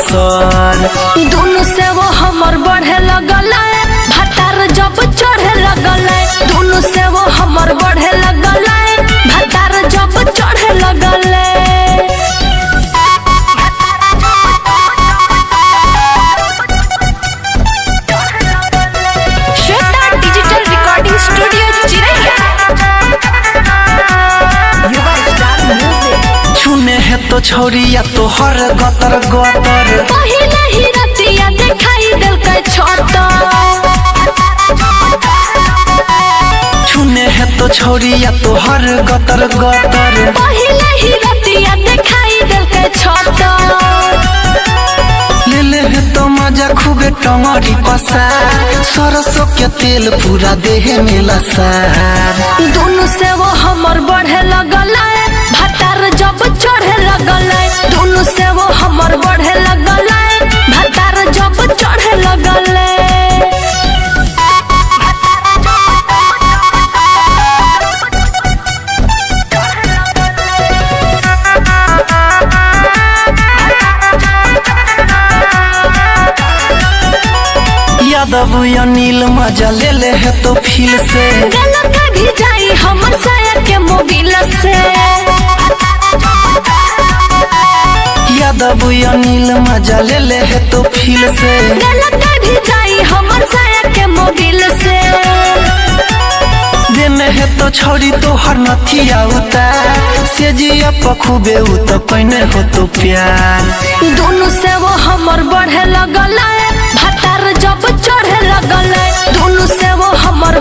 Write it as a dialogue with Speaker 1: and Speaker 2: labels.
Speaker 1: असर।
Speaker 2: दोनों से वो हमर बढ़े लगल, भतार जब चढ़े लगल। दोनों से वो हमर बढ़े लगल, भतार जब चढ़े लगल। श्वेता डिजिटल रिकॉर्डिंग स्टूडियो चिरैया।
Speaker 1: छूने है तो छौरिया तो हर गतर गतर।
Speaker 2: पहिले ही रतिया दिखाई दिल के छोटा।
Speaker 1: छूने है तो छौरिया तो हर गतर गतर।
Speaker 2: पहिले ही रतिया दिखाई दिल के छोटा।
Speaker 1: ले ले है तो मजा खूबे टंगरी पसार। सरसों के तेल पूरा देह में लसार।
Speaker 2: दोनों से वो हमर बढ़े लगल, भतार जब चढ़े लगल। दोनों से वो हमर बढ़े लगल, भतार जब चढ़े लगल।
Speaker 1: यादव अनिल मजा ले ले है तो फील से।
Speaker 2: गलत भी जाई हमर साया के मोबिल से।
Speaker 1: यादव अनिल मजा ले ले है तो फील से।
Speaker 2: गलत भी जाई हमर साया के मोबिल से।
Speaker 1: देने है तो छोड़ी तो हर नथिया उतार। से जिया पखुबे उ तो कहने हो तो प्यार।
Speaker 2: दोनों से वो हमर बढ़े लगल, भतार जब चढ़े लगल। दोनों से वो हमर